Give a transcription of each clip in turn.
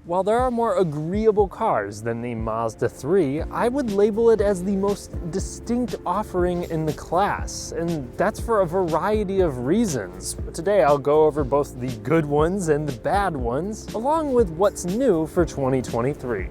While there are more agreeable cars than the Mazda 3, I would label it as the most distinct offering in the class, and that's for a variety of reasons. Today I'll go over both the good ones and the bad ones, along with what's new for 2023.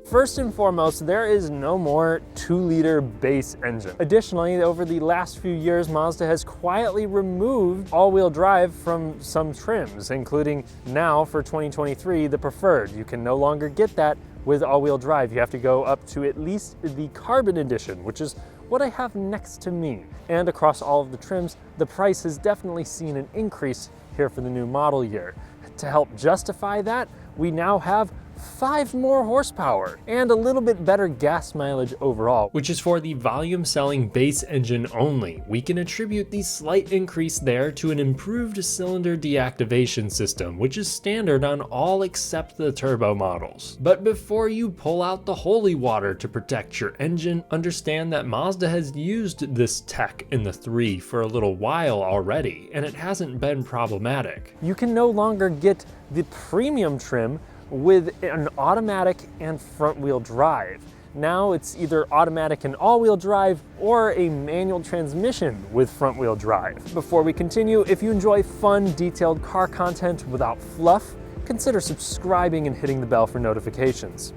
First and foremost, there is no more 2-liter base engine. Additionally, over the last few years, Mazda has quietly removed all-wheel drive from some trims, including now for 2023, the Preferred. You can no longer get that with all-wheel drive. You have to go up to at least the Carbon Edition, which is what I have next to me. And across all of the trims, the price has definitely seen an increase here for the new model year. To help justify that, we now have 5 more horsepower and a little bit better gas mileage overall, which is for the volume selling base engine only. We can attribute the slight increase there to an improved cylinder deactivation system, which is standard on all except the turbo models. But before you pull out the holy water to protect your engine, understand that Mazda has used this tech in the 3 for a little while already, and it hasn't been problematic. You can no longer get the premium trim with an automatic and front-wheel drive. Now it's either automatic and all-wheel drive or a manual transmission with front-wheel drive. Before we continue, if you enjoy fun, detailed car content without fluff, consider subscribing and hitting the bell for notifications.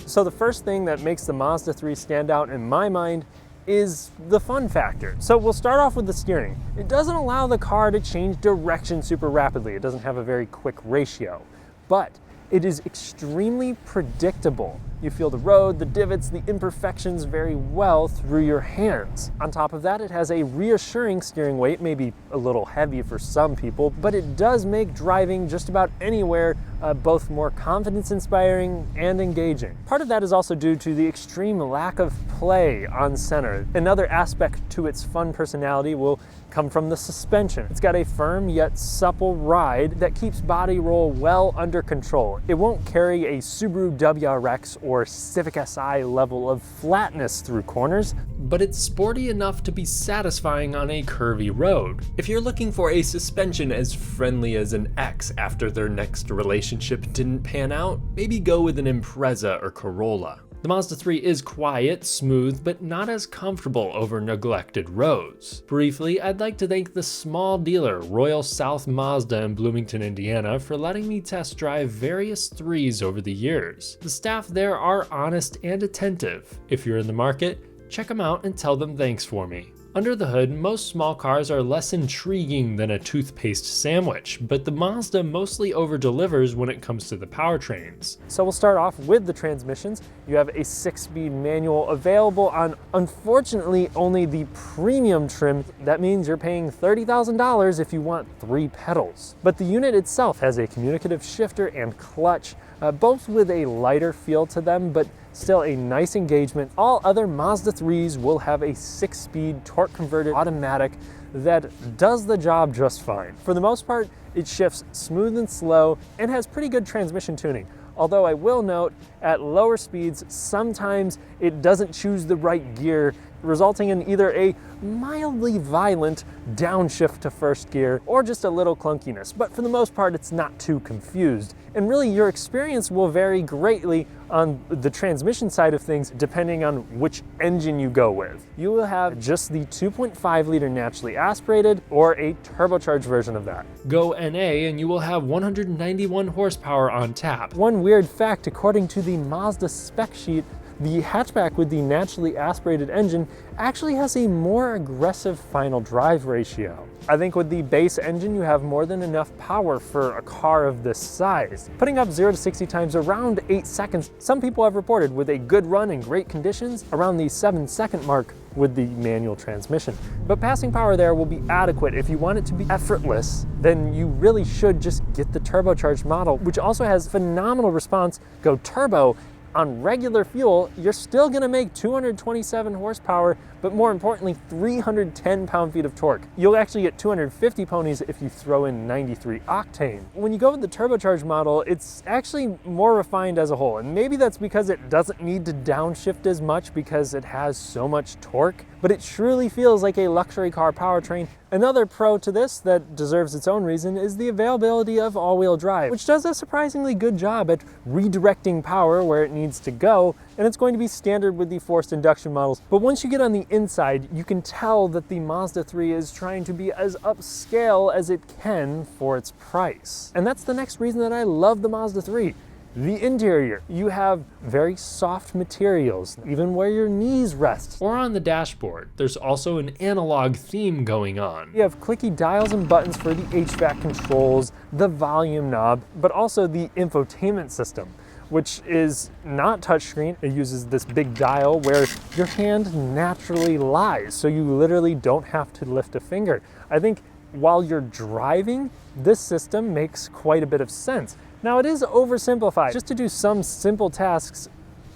So the first thing that makes the Mazda 3 stand out in my mind is the fun factor. So we'll start off with the steering. It doesn't allow the car to change direction super rapidly. It doesn't have a very quick ratio, but it is extremely predictable. You feel the road, the divots, the imperfections very well through your hands. On top of that, it has a reassuring steering weight, maybe a little heavy for some people, but it does make driving just about anywhere both more confidence-inspiring and engaging. Part of that is also due to the extreme lack of play on center. Another aspect to its fun personality will come from the suspension. It's got a firm yet supple ride that keeps body roll well under control. It won't carry a Subaru WRX or Civic Si level of flatness through corners, but it's sporty enough to be satisfying on a curvy road. If you're looking for a suspension as friendly as an ex after their next relationship didn't pan out, maybe go with an Impreza or Corolla. The Mazda 3 is quiet, smooth, but not as comfortable over neglected roads. Briefly, I'd like to thank the small dealer, Royal South Mazda in Bloomington, Indiana, for letting me test drive various 3s over the years. The staff there are honest and attentive. If you're in the market, check them out and tell them thanks for me. Under the hood, most small cars are less intriguing than a toothpaste sandwich, but the Mazda mostly over-delivers when it comes to the powertrains. So we'll start off with the transmissions. You have a 6-speed manual available on, unfortunately, only the premium trim. That means you're paying $30,000 if you want 3 pedals. But the unit itself has a communicative shifter and clutch, both with a lighter feel to them, but still a nice engagement. All other Mazda 3s will have a 6-speed torque-converted automatic that does the job just fine. For the most part, it shifts smooth and slow and has pretty good transmission tuning. Although I will note, at lower speeds, sometimes it doesn't choose the right gear, resulting in either a mildly violent downshift to first gear or just a little clunkiness. But for the most part, it's not too confused. And really, your experience will vary greatly on the transmission side of things depending on which engine you go with. You will have just the 2.5-liter naturally aspirated or a turbocharged version of that. Go NA and you will have 191 horsepower on tap. One weird fact, according to the Mazda spec sheet, the hatchback with the naturally aspirated engine actually has a more aggressive final drive ratio. I think with the base engine, you have more than enough power for a car of this size. Putting up 0 to 60 times around 8 seconds, some people have reported with a good run in great conditions, around the 7-second mark with the manual transmission. But passing power there will be adequate. If you want it to be effortless, then you really should just get the turbocharged model, which also has phenomenal response, go turbo, on regular fuel, you're still gonna make 227 horsepower, but more importantly, 310 pound-feet of torque. You'll actually get 250 ponies if you throw in 93 octane. When you go with the turbocharged model, it's actually more refined as a whole, and maybe that's because it doesn't need to downshift as much because it has so much torque, but it truly feels like a luxury car powertrain. Another pro to this that deserves its own reason is the availability of all-wheel drive, which does a surprisingly good job at redirecting power where it needs to go, and it's going to be standard with the forced induction models. But once you get on the inside, you can tell that the Mazda 3 is trying to be as upscale as it can for its price. And that's the next reason that I love the Mazda 3. The interior. You have very soft materials, even where your knees rest. Or on the dashboard, there's also an analog theme going on. You have clicky dials and buttons for the HVAC controls, the volume knob, but also the infotainment system, which is not touchscreen. It uses this big dial where your hand naturally lies, so you literally don't have to lift a finger. I think while you're driving, this system makes quite a bit of sense. Now, it is oversimplified. Just to do some simple tasks,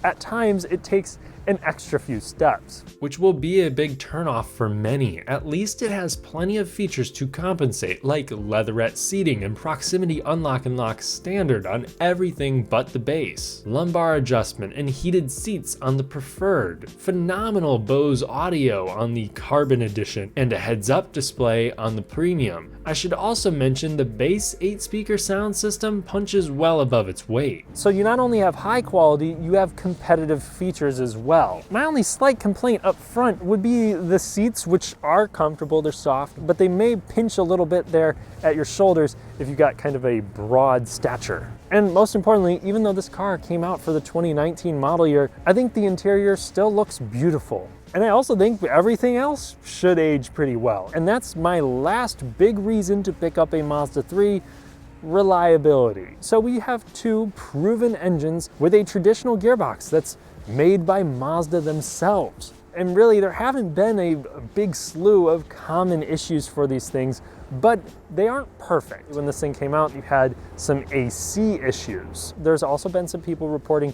at times it takes an extra few steps. Which will be a big turnoff for many. At least it has plenty of features to compensate, like leatherette seating and proximity unlock and lock standard on everything but the base, lumbar adjustment and heated seats on the preferred, phenomenal Bose audio on the Carbon edition, and a heads-up display on the premium. I should also mention the base 8-speaker sound system punches well above its weight. So you not only have high quality, you have competitive features as well. My only slight complaint up front would be the seats, which are comfortable, they're soft, but they may pinch a little bit there at your shoulders if you've got kind of a broad stature. And most importantly, even though this car came out for the 2019 model year, I think the interior still looks beautiful. And I also think everything else should age pretty well. And that's my last big reason to pick up a Mazda 3, reliability. So we have two proven engines with a traditional gearbox that's made by Mazda themselves. And really, there haven't been a big slew of common issues for these things, but they aren't perfect. When this thing came out, you had some AC issues. There's also been some people reporting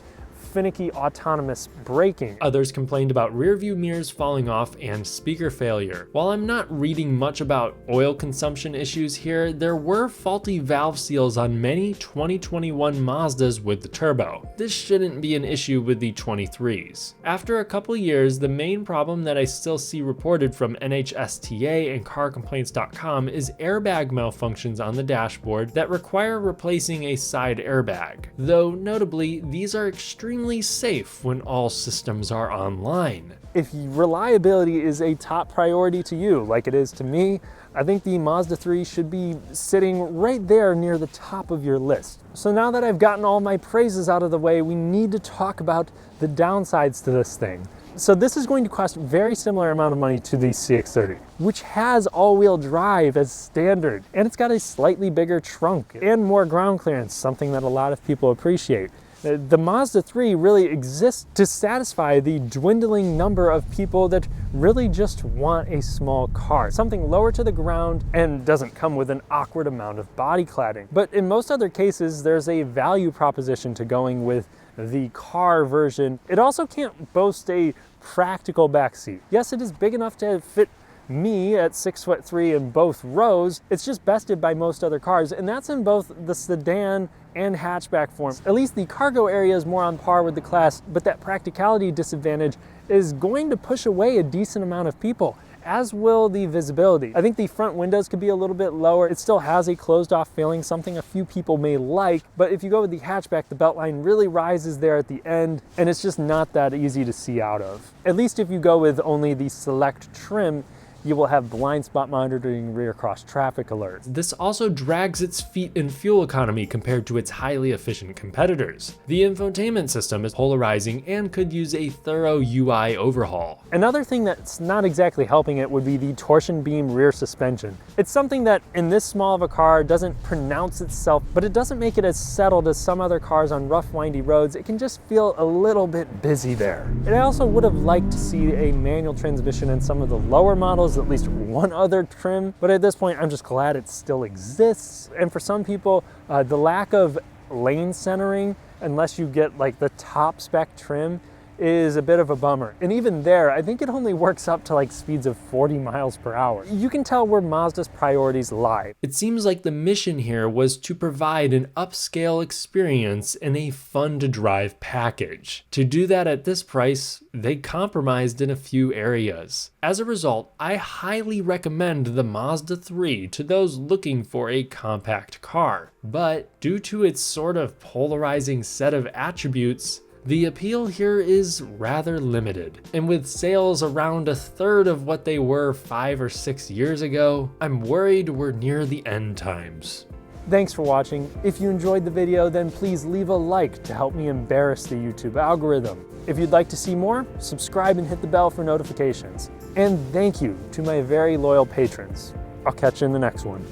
finicky autonomous braking. Others complained about rear view mirrors falling off and speaker failure. While I'm not reading much about oil consumption issues here, there were faulty valve seals on many 2021 Mazdas with the turbo. This shouldn't be an issue with the 23s. After a couple years, the main problem that I still see reported from NHSTA and carcomplaints.com is airbag malfunctions on the dashboard that require replacing a side airbag. Though notably, these are extremely safe when all systems are online. If reliability is a top priority to you, like it is to me, I think the Mazda 3 should be sitting right there near the top of your list. So now that I've gotten all my praises out of the way, we need to talk about the downsides to this thing. So this is going to cost a very similar amount of money to the CX-30, which has all-wheel drive as standard, and it's got a slightly bigger trunk and more ground clearance, something that a lot of people appreciate. The Mazda 3 really exists to satisfy the dwindling number of people that really just want a small car, something lower to the ground and doesn't come with an awkward amount of body cladding. But in most other cases, there's a value proposition to going with the car version. It also can't boast a practical backseat. Yes, it is big enough to fit me at 6'3" in both rows. It's just bested by most other cars, and that's in both the sedan and hatchback forms. At least the cargo area is more on par with the class, but that practicality disadvantage is going to push away a decent amount of people, as will the visibility. I think the front windows could be a little bit lower. It still has a closed off feeling, something a few people may like, but if you go with the hatchback, the beltline really rises there at the end, and it's just not that easy to see out of. At least if you go with only the select trim, you will have blind spot monitoring, rear cross traffic alerts. This also drags its feet in fuel economy compared to its highly efficient competitors. The infotainment system is polarizing and could use a thorough UI overhaul. Another thing that's not exactly helping it would be the torsion beam rear suspension. It's something that in this small of a car doesn't pronounce itself, but it doesn't make it as settled as some other cars on rough, windy roads. It can just feel a little bit busy there. And I also would have liked to see a manual transmission in some of the lower models, at least one other trim, but at this point I'm just glad it still exists. And for some people, the lack of lane centering, unless you get like the top spec trim, is a bit of a bummer. And even there, I think it only works up to like speeds of 40 miles per hour. You can tell where Mazda's priorities lie. It seems like the mission here was to provide an upscale experience and a fun to drive package. To do that at this price, they compromised in a few areas. As a result, I highly recommend the Mazda 3 to those looking for a compact car. But due to its sort of polarizing set of attributes, the appeal here is rather limited, and with sales around a third of what they were 5 or 6 years ago, I'm worried we're near the end times. Thanks for watching. If you enjoyed the video, then please leave a like to help me embarrass the YouTube algorithm. If you'd like to see more, subscribe and hit the bell for notifications. And thank you to my very loyal patrons. I'll catch you in the next one.